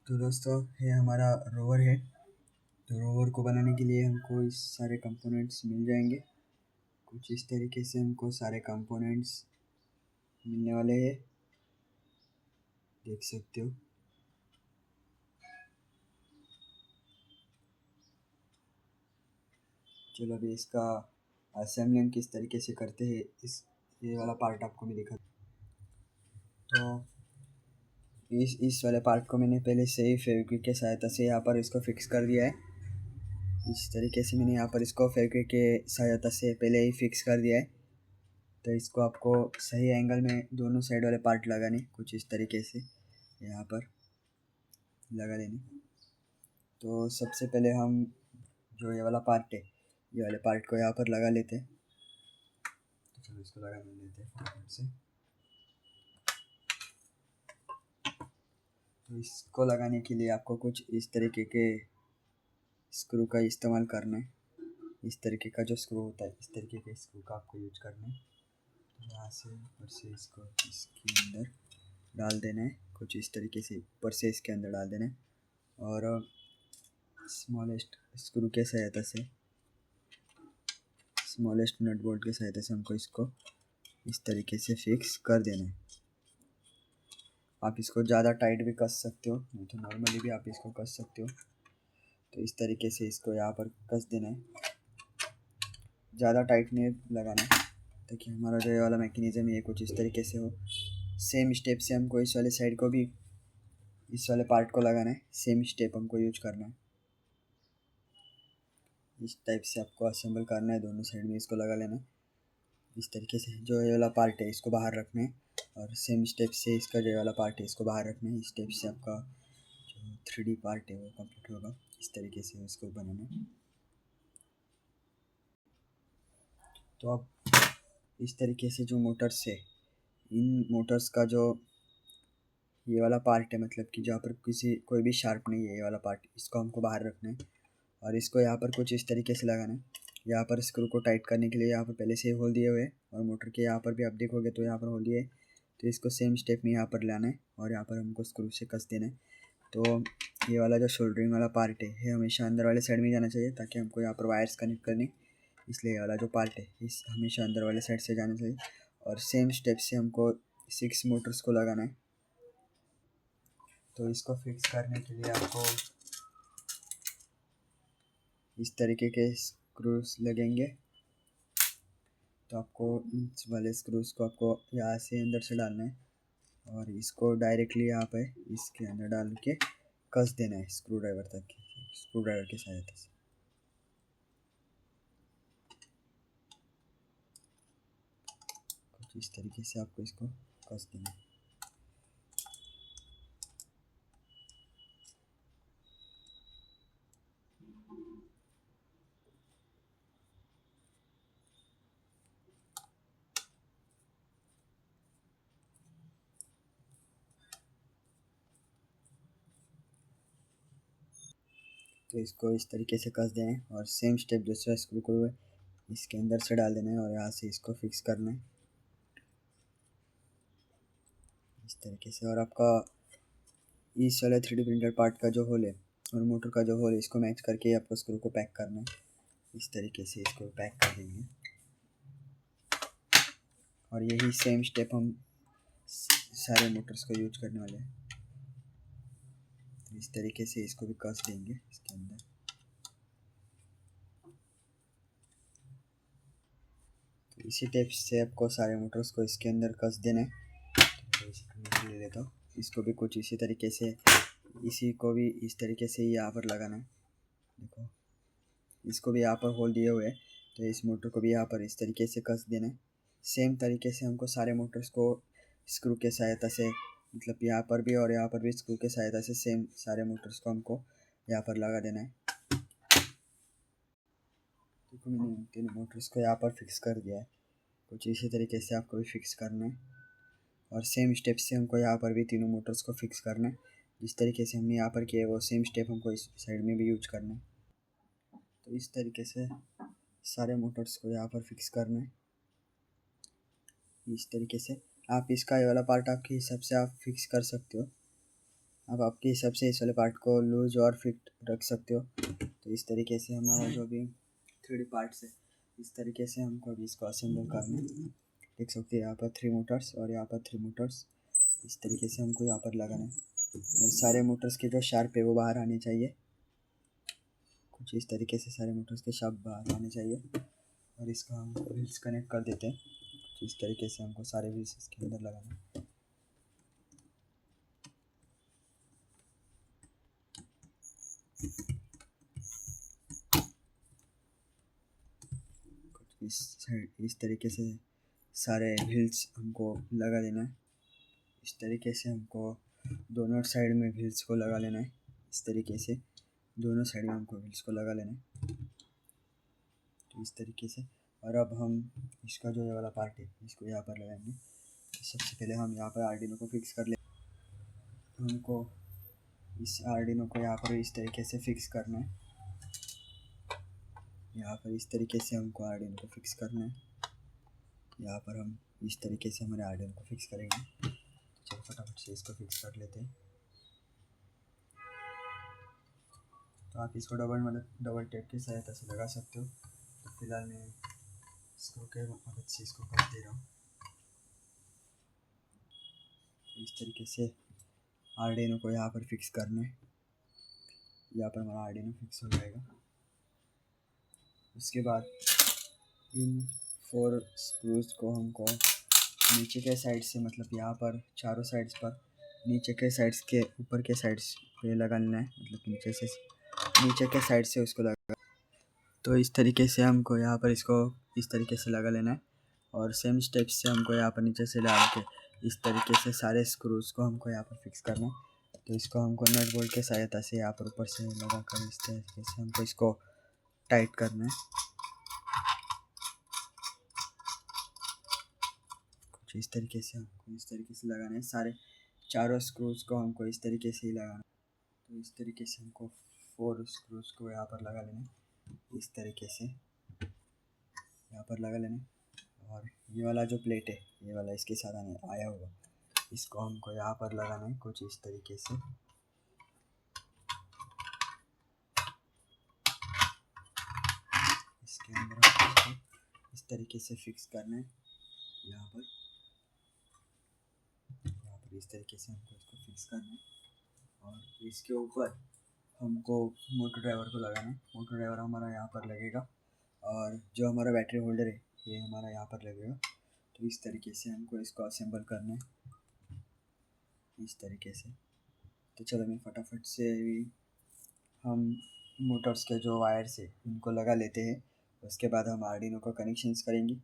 तो दोस्तों ये हमारा रोवर है। तो रोवर को बनाने के लिए हमको इस सारे कंपोनेंट्स मिल जाएंगे। कुछ इस तरीके से हमको सारे कंपोनेंट्स मिलने वाले हैं, देख सकते हो। चलो अभी इसका असेंबलिंग किस तरीके से करते हैं ये वाला पार्ट आपको मैं दिखा। तो इस वाले पार्ट को मैंने पहले से ही फेविक्विक के सहायता से यहाँ पर इसको फिक्स कर दिया है। इस तरीके से मैंने यहाँ पर इसको फेविक्विक के सहायता से पहले ही फिक्स कर दिया है। तो इसको आपको सही एंगल में दोनों साइड वाले पार्ट लगाने, कुछ इस तरीके से यहाँ पर लगा लेने। तो सबसे पहले हम जो ये वाला पार्ट है, ये वाले पार्ट को यहाँ पर लगा लेते हैं। तो चलो इसको लगा लेते हैं फटाफट से। तो इसको लगाने के लिए आपको कुछ इस तरीके के स्क्रू का इस्तेमाल करना है। इस तरीके का जो स्क्रू होता है, इस तरीके के स्क्रू का आपको यूज करना है। तो यहाँ से ऊपर से इसको इसके अंदर डाल देना है, कुछ इस तरीके से ऊपर से इसके अंदर डाल देना है। और स्मॉलेस्ट स्क्रू के सहायता से, स्मॉलेस्ट नट बोल्ट के सहायता से हमको इसको इस तरीके से फिक्स कर देना है। आप इसको ज़्यादा टाइट भी कस सकते हो, नहीं तो नॉर्मली भी आप इसको कस सकते हो। तो इस तरीके से इसको यहाँ पर कस देना है, ज़्यादा टाइट नहीं लगाना है, ताकि हमारा जो ये वाला मैकेनिज़्म है ये कुछ इस तरीके से हो। सेम स्टेप से हमको इस वाले साइड को भी, इस वाले पार्ट को लगाना है। सेम स्टेप हमको यूज करना है। इस टाइप से आपको असेंबल करना है, दोनों साइड में इसको लगा लेना है। इस तरीके से जो ये वाला पार्ट है इसको बाहर रखना है, और सेम स्टेप से इसका जो वाला पार्ट है इसको बाहर रखना है। इस स्टेप से आपका जो 3D पार्ट है वो कंप्लीट होगा। इस तरीके से इसको बनाना है। तो अब इस तरीके से जो मोटर्स है, इन मोटर्स का जो ये वाला पार्ट है, मतलब कि जहाँ पर कोई भी शार्प नहीं है, ये वाला पार्ट, इसको हमको बाहर रखना है। और इसको यहाँ पर कुछ इस तरीके से लगाना है। यहाँ पर स्क्रू को टाइट करने के लिए यहाँ पर पहले से होल दिए हुए हैं, और मोटर के यहाँ पर भी आप देखोगे तो यहाँ पर होल दिए। तो इसको सेम स्टेप में यहाँ पर लाना है, और यहाँ पर हमको स्क्रू से कस देना है। तो ये वाला जो शोल्डरिंग वाला पार्ट है ये हमेशा अंदर वाले साइड में जाना चाहिए, ताकि हमको यहाँ पर वायर्स कनेक्ट करने, इसलिए ये वाला जो पार्ट है इस हमेशा अंदर वाले साइड से जाना चाहिए। और सेम स्टेप से हमको 6 मोटर्स को लगाना है। तो इसको फिक्स करने के लिए आपको इस तरीके के स्क्रूज लगेंगे। तो आपको इस वाले स्क्रूज को आपको यहाँ से अंदर से डालना है, और इसको डायरेक्टली यहाँ पे इसके अंदर डाल के कस देना है स्क्रू ड्राइवर तक, स्क्रू ड्राइवर की सहायता से। कुछ इस तरीके से आपको इसको कस देना है। तो इसको इस तरीके से कस देना है, और सेम स्टेप दूसरा स्क्रू को इसके अंदर से डाल देना है, और यहाँ से इसको फिक्स करना है इस तरीके से। और आपका इस वाले 3D प्रिंटर पार्ट का जो होल है और मोटर का जो होल है, इसको मैच करके आपको स्क्रू को पैक करना है। इस तरीके से इसको पैक कर देंगे, और यही सेम स्टेप हम सारे मोटर्स को यूज करने वाले हैं। इस तरीके से इसको भी कस देंगे इसके अंदर। तो इसी टाइप से आपको सारे मोटर्स को इसके अंदर कस देना है। तो इसको ले लेता हूँ, इसको भी कुछ इसी तरीके से, इसी को भी इस तरीके से ही यहाँ पर लगाना है। देखो इसको भी यहाँ पर होल दिए हुए हैं, तो इस मोटर को भी यहाँ पर इस तरीके से कस देना है। सेम तरीके से हमको सारे मोटर्स को स्क्रू के सहायता से, मतलब यहाँ पर भी और यहाँ पर भी स्क्रू के सहायता से सेम सारे मोटर्स को हमको यहाँ पर लगा देना है। देखो मैंने तीनों मोटर्स को यहाँ पर फिक्स कर दिया है। कुछ इसी तरीके से आपको भी फिक्स करना है, और सेम स्टेप से हमको यहाँ पर भी तीनों मोटर्स को फिक्स करना है। जिस तरीके से हमने यहाँ पर किया वो सेम स्टेप हमको इस साइड में भी यूज करना है। तो इस तरीके से सारे मोटर्स को यहाँ पर फिक्स करना है। इस तरीके से आप इसका ये वाला पार्ट आपके हिसाब से आप फिक्स कर सकते हो। आप आपके हिसाब से इस वाले पार्ट को लूज और फिट रख सकते हो। तो इस तरीके से हमारा जो भी 3D पार्ट्स है, इस तरीके से हमको अभी इसको असेंबल करना है। देख सकते हैं यहाँ पर 3 मोटर्स और यहाँ पर 3 मोटर्स, इस तरीके से हमको यहाँ पर लगाना है। और सारे मोटर्स के जो शार्प है वो बाहर आने चाहिए, कुछ इस तरीके से सारे मोटर्स के शार्प बाहर आने चाहिए। और इसका हम व्हील्स कनेक्ट कर देते हैं। इस तरीके से हमको सारे व्हील्स इसके अंदर लगाना है। इस तरीके से सारे व्हील्स हमको लगा देना है। इस तरीके से हमको दोनों साइड में व्हील्स को लगा लेना है। इस तरीके से दोनों साइड में हमको व्हील्स को लगा लेना है, तो इस तरीके से। और अब हम इसका जो ये वाला पार्ट है इसको यहाँ पर लगाएंगे। तो सबसे पहले हम यहाँ पर आर्डिनो को फिक्स कर ले। हमको इस आर्डिनो को यहाँ पर इस तरीके से फिक्स करना है। यहाँ पर इस तरीके से हमको आर्डिनो को फिक्स करना है। यहाँ पर हम इस तरीके से हमारे आर्डिनो को फिक्स करेंगे। तो चलो फटाफट से इसको फिक्स कर लेते हैं। तो आप इसको डबल टेप की सहायता से लगा सकते हो। तो फिलहाल मैं स्क्रू के मदद से इसको कर दे रहा हूँ। तो इस तरीके से आर्डिनो को यहाँ पर फिक्स करना है। यहाँ पर हमारा आर्डिनो फिक्स हो जाएगा। उसके बाद इन 4 स्क्रूज को हमको नीचे के साइड से, मतलब यहाँ पर चारों साइड्स पर नीचे के साइड्स के ऊपर के साइड्स पे लगाना है, मतलब नीचे के साइड से उसको लगा। तो इस तरीके से हमको यहाँ पर इसको इस तरीके से लगा लेना है। और सेम स्टेप्स से हमको यहाँ पर नीचे से डाल के इस तरीके से सारे स्क्रूज को हमको यहाँ पर फिक्स करना है। तो इसको हमको नट बोल्ट के सहायता से यहाँ पर ऊपर से लगा कर इस तरीके से हमको इसको टाइट करना है। कुछ इस तरीके से हमको इस तरीके से लगाना है। सारे चारों स्क्रूज को हमको इस तरीके से ही लगाना है। तो इस तरीके से हमको 4 स्क्रूज को यहाँ पर लगा लेना है। इस तरीके से यहाँ पर लगा लेना है। और ये वाला जो प्लेट है, ये वाला इसके साथ आया होगा, इसको हमको यहाँ पर लगाना है कुछ इस तरीके से। इसके अंदर हमको इस तरीके से फिक्स करना है। यहाँ पर इस तरीके से हमको इसको फिक्स करना है। और इसके ऊपर हमको मोटर ड्राइवर को लगाना है। मोटर ड्राइवर हमारा यहाँ पर लगेगा और जो हमारा बैटरी होल्डर है ये हमारा यहाँ पर लगेगा। तो इस तरीके से हमको इसको असेंबल करना है, इस तरीके से। तो चलो मैं फटाफट से हम मोटर्स के जो वायर्स है इनको लगा लेते हैं। उसके बाद हम आर्डिनो को कनेक्शंस करेंगे।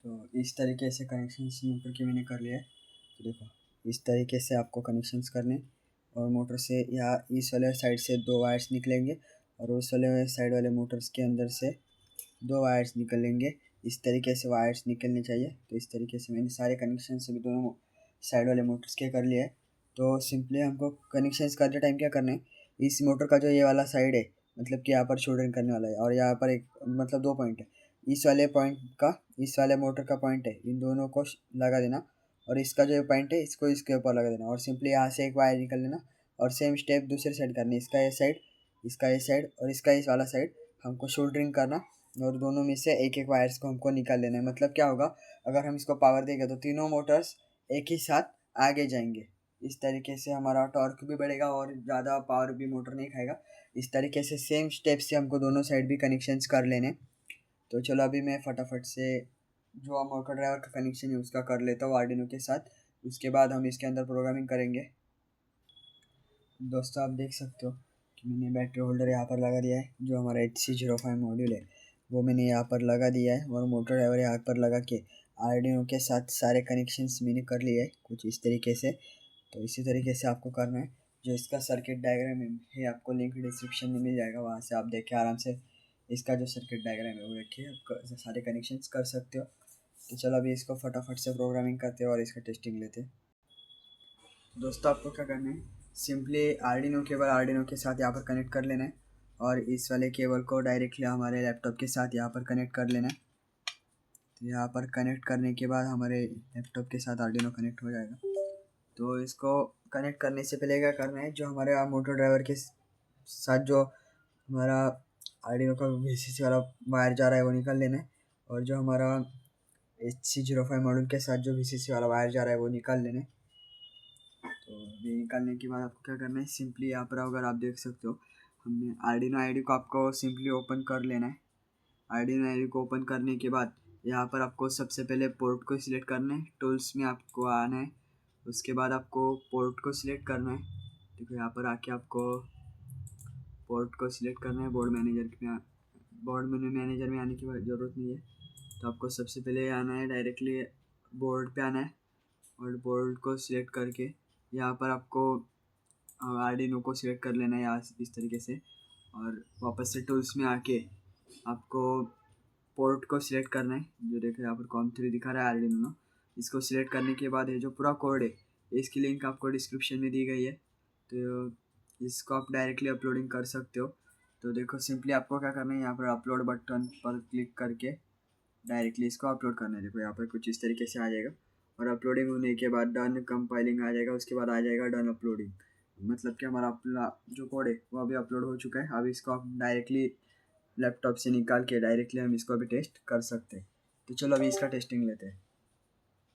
तो इस तरीके से कनेक्शंस मोटर के मैंने कर लिया है। तो देखो इस तरीके से आपको कनेक्शंस करने, और मोटर से यहाँ इस वाले साइड से 2 वायर्स निकलेंगे और उस वाले साइड वाले मोटर्स के अंदर से 2 वायर्स निकलेंगे। इस तरीके से वायर्स निकलने चाहिए। तो इस तरीके से मैंने सारे कनेक्शन भी दोनों साइड वाले मोटर्स के कर लिए। तो सिंपली हमको कनेक्शंस करते टाइम क्या करना है, इस मोटर का जो ये वाला साइड है, मतलब कि यहाँ पर शोल्डरिंग करने वाला है, और यहाँ पर एक मतलब 2 पॉइंट है, इस वाले पॉइंट का इस वाले मोटर का पॉइंट है, इन दोनों को लगा देना। और इसका जो पॉइंट है इसको इसके ऊपर लगा देना। और सिंपली यहाँ से एक वायर निकल लेना और सेम स्टेप दूसरे साइड करनी, इसका ये साइड, इसका ये साइड और इसका इस वाला साइड हमको शोल्डरिंग करना। और दोनों में से एक एक वायर्स को हमको निकाल लेना है। मतलब क्या होगा, अगर हम इसको पावर देंगे तो तीनों मोटर्स एक ही साथ आगे जाएंगे। इस तरीके से हमारा टॉर्क भी बढ़ेगा और ज़्यादा पावर भी मोटर नहीं खाएगा। इस तरीके से सेम स्टेप से हमको दोनों साइड भी कनेक्शंस कर लेने। तो चलो अभी मैं फटाफट से जो मोटर ड्राइवर का कनेक्शन है उसका कर लेता हूँ आर्डिनो के साथ। उसके बाद हम इसके अंदर प्रोग्रामिंग करेंगे। दोस्तों आप देख सकते हो कि मैंने बैटरी होल्डर यहाँ पर लगा दिया है। जो हमारा HC05 मॉड्यूल है वो मैंने यहाँ पर लगा दिया है, और मोटर ड्राइवर यहाँ पर लगा के आर्डिनो के साथ सारे कनेक्शंस मैंने कर लिए है कुछ इस तरीके से। तो इसी तरीके से आपको करना है। जो इसका सर्किट डायग्राम है आपको लिंक डिस्क्रिप्शन में मिल जाएगा, वहाँ से आप देख के आराम से इसका जो सर्किट डायग्राम है वो देखिए, आप सारे कनेक्शंस कर सकते हो। तो चलो अभी इसको फटाफट से प्रोग्रामिंग करते हैं और इसका टेस्टिंग लेते हैं। दोस्तों आपको क्या करना है, सिंपली आर्डिनो केबल आर्डिनो के साथ यहाँ पर कनेक्ट कर लेना है, और इस वाले केबल को डायरेक्टली हमारे लैपटॉप के साथ यहाँ पर कनेक्ट कर लेना है। तो यहाँ पर कनेक्ट करने के बाद हमारे लैपटॉप के साथ आर्डिनो कनेक्ट हो जाएगा। तो इसको कनेक्ट करने से पहले क्या करना है, जो हमारे मोटर ड्राइवर के साथ जो हमारा आर्डिनो का VCC वाला वायर जा रहा है वो निकाल लेना है, और जो हमारा HC05 मॉड्यूल के साथ जो VCC वाला वायर जा रहा है वो निकाल लेना है। तो ये निकालने के बाद आपको क्या करना है, सिंपली यहाँ पर अगर आप देख सकते हो हमने आर्डिनो आईडी को आपको सिंपली ओपन कर लेना है। आर्डिनो आईडी को ओपन करने के बाद यहाँ पर आपको सबसे पहले पोर्ट को सिलेक्ट करना है, टूल्स में आपको आना है, उसके बाद आपको पोर्ट को सिलेक्ट करना है। देखो यहाँ पर आके आपको पोर्ट को सिलेक्ट करना है। बोर्ड मैनेजर में आने की ज़रूरत नहीं है। तो आपको सबसे पहले आना है, डायरेक्टली बोर्ड पे आना है, और बोर्ड को सिलेक्ट करके यहाँ पर आपको आर्डिनो को सिलेक्ट कर लेना है यहाँ इस तरीके से, और वापस से टूल्स में आके आपको पोर्ट को सिलेक्ट करना है। जो देखो यहाँ पर COM3 दिखा रहा है आर्डिनो, इसको सिलेक्ट करने के बाद ये जो पूरा कोड है इसकी लिंक आपको डिस्क्रिप्शन में दी गई है, तो इसको आप डायरेक्टली अपलोडिंग कर सकते हो। तो देखो सिंपली आपको क्या करना है, यहाँ पर अपलोड बटन पर क्लिक करके डायरेक्टली इसको अपलोड करना है। देखो यहाँ पर कुछ इस तरीके से आ जाएगा, और अपलोडिंग होने के बाद डन कंपाइलिंग आ जाएगा, उसके बाद आ जाएगा डन अपलोडिंग। मतलब कि हमारा अपना जो कोड है वो अभी अपलोड हो चुका है। अब इसको आप डायरेक्टली लैपटॉप से निकाल के डायरेक्टली हम इसको अभी टेस्ट कर सकते हैं। तो चलो अभी इसका टेस्टिंग लेते हैं।